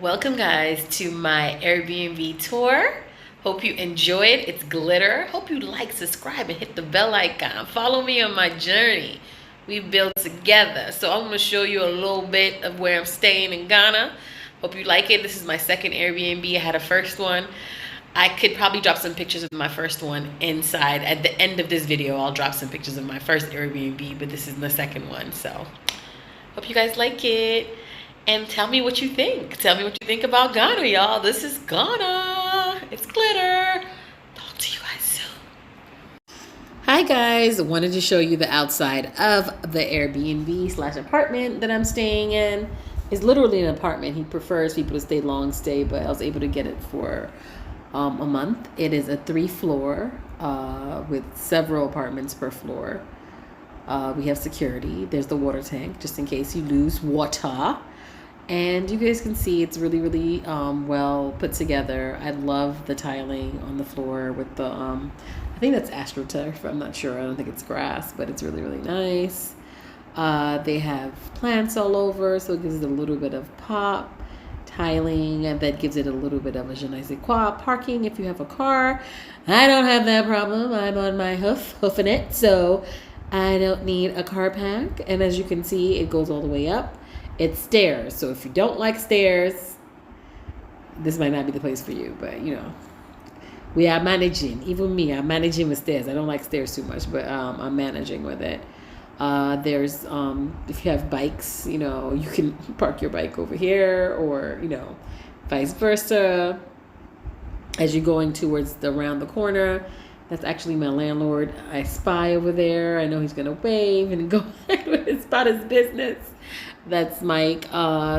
Welcome guys to my Airbnb tour. Hope you enjoyed. It's glitter. Hope you like, subscribe, and hit the bell icon. Follow me on my journey we built together. So I'm going to show you a little bit of where I'm staying in Ghana. Hope you like it. This is my second Airbnb. I had a first one. I could probably drop some pictures of my first one inside. At the end of this video, I'll drop some pictures of my first Airbnb, but this is the second one. So hope you guys like it. And tell me what you think. Tell me what you think about Ghana, y'all. This is Ghana. It's glitter. Talk to you guys soon. Hi guys, wanted to show you the outside of the Airbnb slash apartment that I'm staying in. It's literally an apartment. He prefers people to stay long stay, but I was able to get it for a month. It is a 3-floor with several apartments per floor. We have security. There's the water tank just in case you lose water. And you guys can see it's really well put together. I love the tiling on the floor with the I think that's astroturf. I'm not sure. I don't think it's grass, but it's really nice. They have plants all over, so it gives it a little bit of pop. Tiling, and that gives it a little bit of a je ne sais quoi. Parking if you have a car. I don't have that problem. I'm on my hoofing it, so I don't need a car pack. And as you can see, it goes all the way up. It's stairs, so if you don't like stairs, this might not be the place for you, but you know, we are managing. Even me, I'm managing with stairs. I don't like stairs too much, but I'm managing with it. There's if you have bikes, you know, you can park your bike over here, or you know, vice versa. As you're going towards around the corner, that's actually my landlord. I spy over there. I know he's gonna wave and go about his business. That's Mike.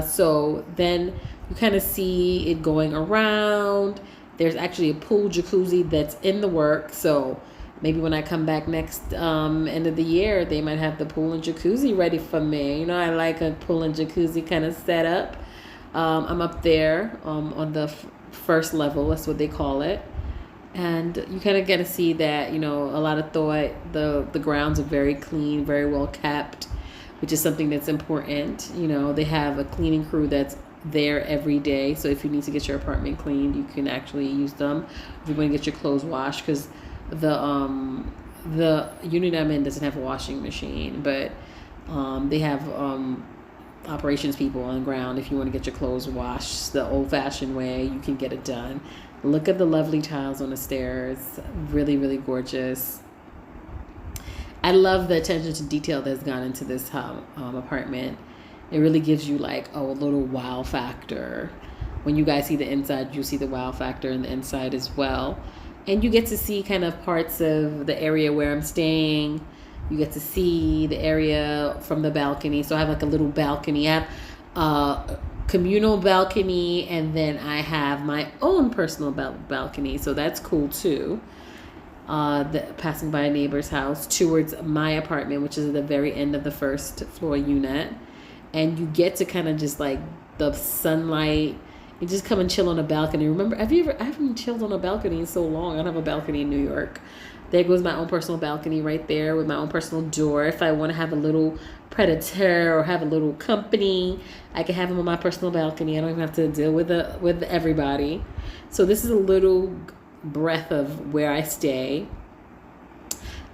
So then you kind of see it going around. There's actually a pool jacuzzi that's in the work. So maybe when I come back next end of the year, they might have the pool and jacuzzi ready for me. You know, I like a pool and jacuzzi kind of setup. I'm up there on the first level. That's what they call it. And you kind of get to see that, you know, a lot of thought. The grounds are very clean, very well kept, which is something that's important. You know, they have a cleaning crew that's there every day. So if you need to get your apartment cleaned, you can actually use them. If you want to get your clothes washed, because the unit I'm in doesn't have a washing machine, but they have operations people on the ground. If you want to get your clothes washed the old-fashioned way, you can get it done. Look at the lovely tiles on the stairs. Really gorgeous. I love the attention to detail that's gone into this apartment. It really gives you like a little wow factor. When you guys see the inside, you see the wow factor in the inside as well. And you get to see kind of parts of the area where I'm staying. You get to see the area from the balcony. So I have like a little balcony. I have a communal balcony, and then I have my own personal balcony. So that's cool too. Passing by a neighbor's house towards my apartment, which is at the very end of the first floor unit. And you get to kind of just like the sunlight. You just come and chill on a balcony. Remember, I haven't chilled on a balcony in so long. I don't have a balcony in New York. There goes my own personal balcony right there with my own personal door. If I want to have a little predator or have a little company, I can have them on my personal balcony. I don't even have to deal with everybody. So this is a little breath of where I stay.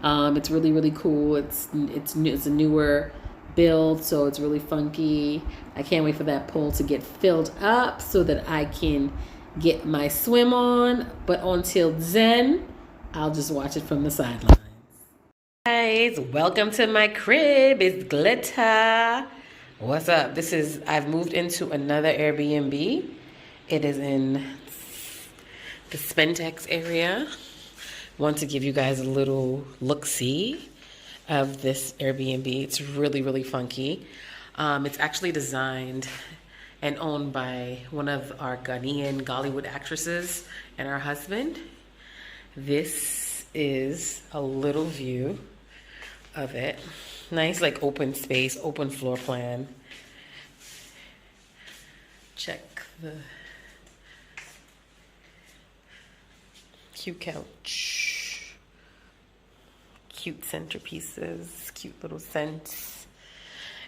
It's really cool. It's a newer build, so it's really funky. I can't wait for that pool to get filled up so that I can get my swim on. But until then, I'll just watch it from the sidelines. Guys, welcome to my crib. It's Glitter. What's up? I've moved into another Airbnb. It is in the Spentex area. Want to give you guys a little look-see of this Airbnb. It's really funky. It's actually designed and owned by one of our Ghanaian Gollywood actresses and her husband. This is a little view of it. Nice, like open space, open floor plan. Check the cute couch, cute centerpieces, cute little scents.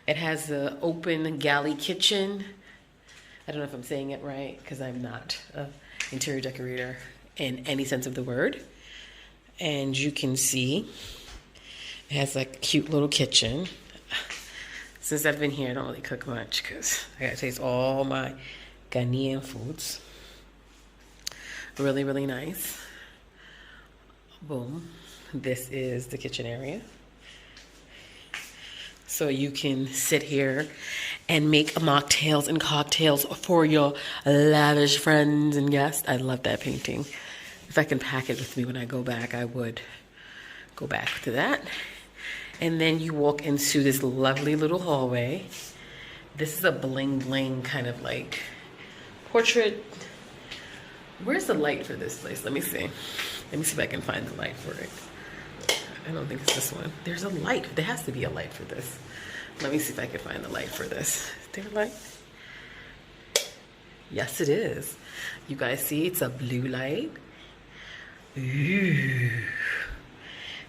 It has an open galley kitchen I don't know if I'm saying it right because I'm not an interior decorator in any sense of the word. And you can see it has like a cute little kitchen. Since I've been here, I don't really cook much because I gotta taste all my Ghanaian foods. Really, really nice. Boom. This is the kitchen area. So you can sit here and make mocktails and cocktails for your lavish friends and guests. I love that painting. If I can pack it with me when I go back, I would go back to that. And then you walk into this lovely little hallway. This is a bling bling kind of like portrait. Where's the light for this place? Let me see. Let me see if I can find the light for it. I don't think it's this one. There's a light. There has to be a light for this. Let me see if I can find the light for this. Is there a light? Yes, it is. You guys see it's a blue light. Ooh.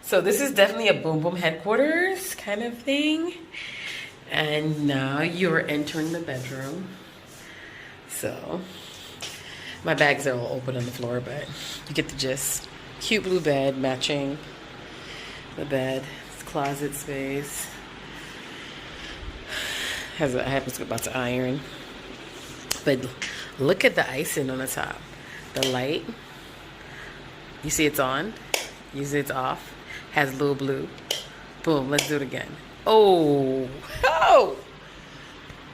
So this is definitely a Boom Boom headquarters kind of thing. And now you're entering the bedroom. So my bags are all open on the floor, but you get the gist. Cute blue bed matching the bed. It's closet space. I was about to iron. But look at the icing on the top. The light. You see it's on. You see it's off. Has a little blue. Boom. Let's do it again. Oh. Oh.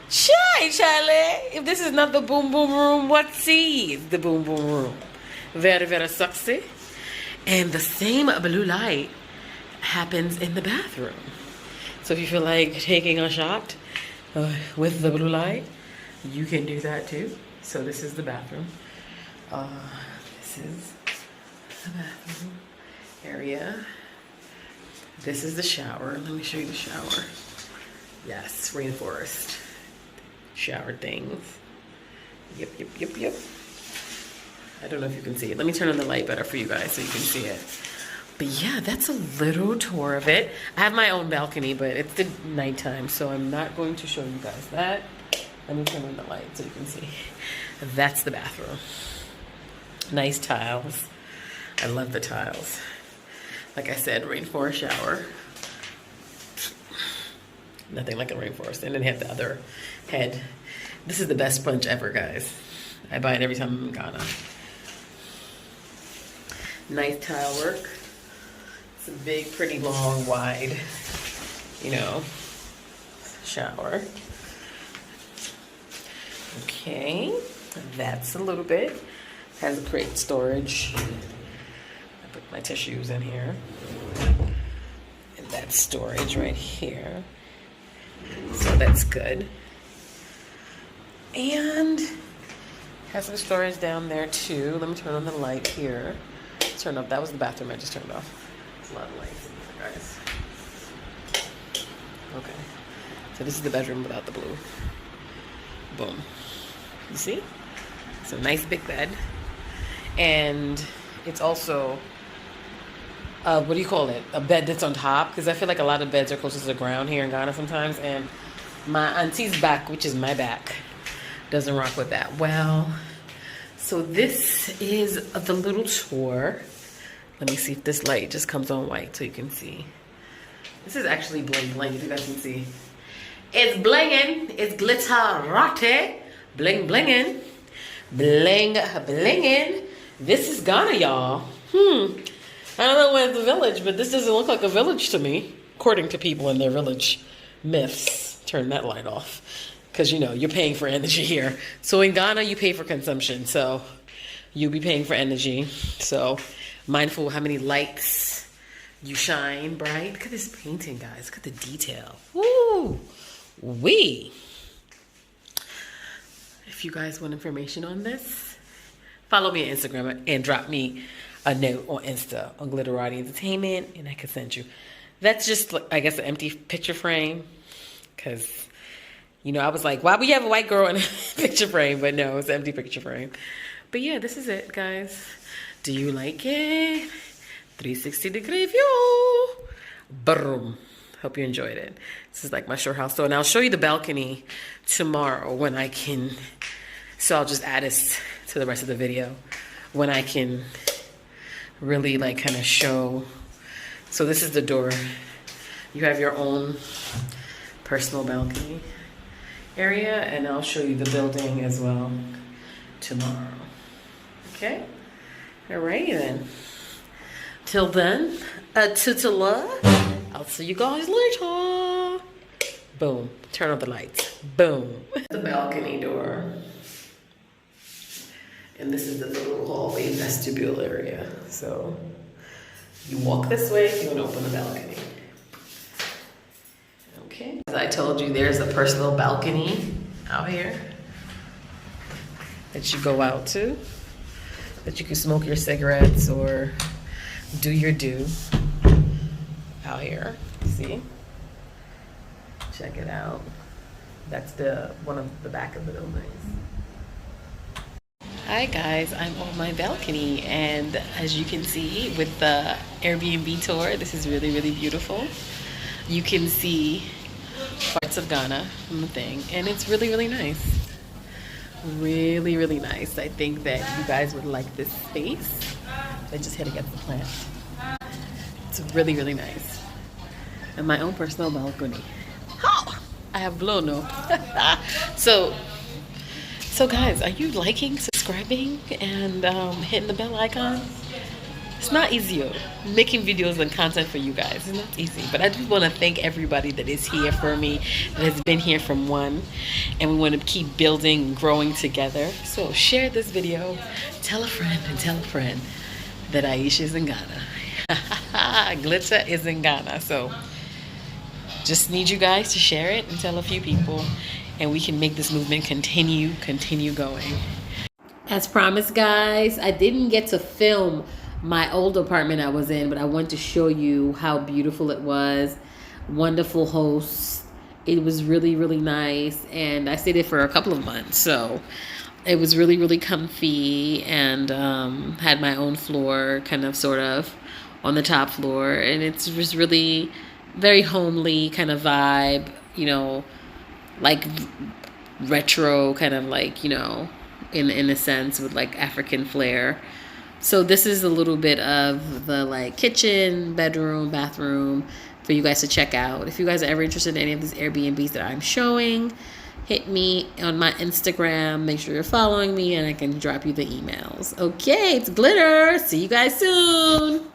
Shy, Charlie. If this is not the Boom Boom room, what's the Boom Boom room? Very, very sexy. And the same blue light happens in the bathroom. So if you feel like taking a shot with the blue light, you can do that too. So this is the bathroom. This is the bathroom area. This is the shower. Let me show you the shower. Yes, rainforest shower things. Yep, yep, yep, yep. I don't know if you can see it. Let me turn on the light better for you guys so you can see it. But yeah, that's a little tour of it. I have my own balcony, but it's the nighttime, so I'm not going to show you guys that. Let me turn on the light so you can see. That's the bathroom. Nice tiles. I love the tiles. Like I said, rainforest shower. Nothing like a rainforest. And then they have the other head. This is the best sponge ever, guys. I buy it every time I'm in Ghana. Nice tile work. It's a big, pretty, long, wide, you know, shower. Okay, that's a little bit. Has a crate storage. I put my tissues in here. And that's storage right here. So that's good. And has some storage down there too. Let me turn on the light here. Turn off. That was the bathroom I just turned off. There's a lot of lights in here, guys. Okay. So this is the bedroom without the blue. Boom. You see? It's a nice big bed. And it's also, what do you call it? A bed that's on top. Because I feel like a lot of beds are closer to the ground here in Ghana sometimes. And my auntie's back, which is my back, doesn't rock with that. Well, so this is the little tour. Let me see if this light just comes on white so you can see. This is actually bling bling, if you guys can see. It's blinging. It's Glitteratie. Bling blinging. Bling blinging. This is Ghana, y'all. I don't know why it's a village, but this doesn't look like a village to me, according to people in their village myths. Turn that light off. Because, you know, you're paying for energy here. So in Ghana, you pay for consumption. So you'll be paying for energy. So mindful how many lights you shine bright. Look at this painting, guys. Look at the detail. Woo! Wee! If you guys want information on this, follow me on Instagram and drop me a note on Insta on Glitteratieent Entertainment, and I can send you. That's just, I guess, an empty picture frame. Because, you know, I was like, why would you have a white girl in a picture frame? But no, it's an empty picture frame. But yeah, this is it, guys. Do you like it? 360-degree view. Boom. Hope you enjoyed it. This is like my shore house. So, and I'll show you the balcony tomorrow when I can So I'll just add this to the rest of the video when I can really like kind of show. So this is the door. You have your own personal balcony area, and I'll show you the building as well tomorrow. Okay? Alrighty then. Till then, tutela. I'll see you guys later. Boom. Turn on the lights. Boom. The balcony door. And this is the little hallway vestibule area. So you walk this way, you're gonna open the balcony. Okay. As I told you, there's a personal balcony out here that you go out to, that you can smoke your cigarettes or do your do out here. See? Check it out. That's one of the back of the buildings. Hi guys, I'm on my balcony, and as you can see with the Airbnb tour, this is really, really beautiful. You can see parts of Ghana from the thing, and it's really, really nice. Really, really nice. I think that you guys would like this space. I just hit against the plant. It's really, really nice. And my own personal balcony. Oh, I have blown up. So guys, are you liking, subscribing, and hitting the bell icon? It's not easy. Making videos and content for you guys is not easy. But I just want to thank everybody that is here for me, that has been here from one. And we want to keep building and growing together. So share this video. Tell a friend and tell a friend that Aisha is in Ghana. Glitter is in Ghana. So just need you guys to share it and tell a few people. And we can make this movement continue going. As promised, guys, I didn't get to film my old apartment I was in, but I want to show you how beautiful it was. Wonderful hosts. It was really, really nice, and I stayed there for a couple of months, so it was really, really comfy, and had my own floor, kind of, sort of, on the top floor, and it's just really very homely kind of vibe, you know, like retro kind of, like, you know, in a sense, with like African flair. So this is a little bit of the like kitchen, bedroom, bathroom for you guys to check out. If you guys are ever interested in any of these Airbnbs that I'm showing, hit me on my Instagram. Make sure you're following me, and I can drop you the emails. Okay, it's Glitter. See you guys soon.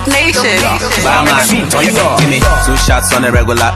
Nation. Give me 2 shots on the regular.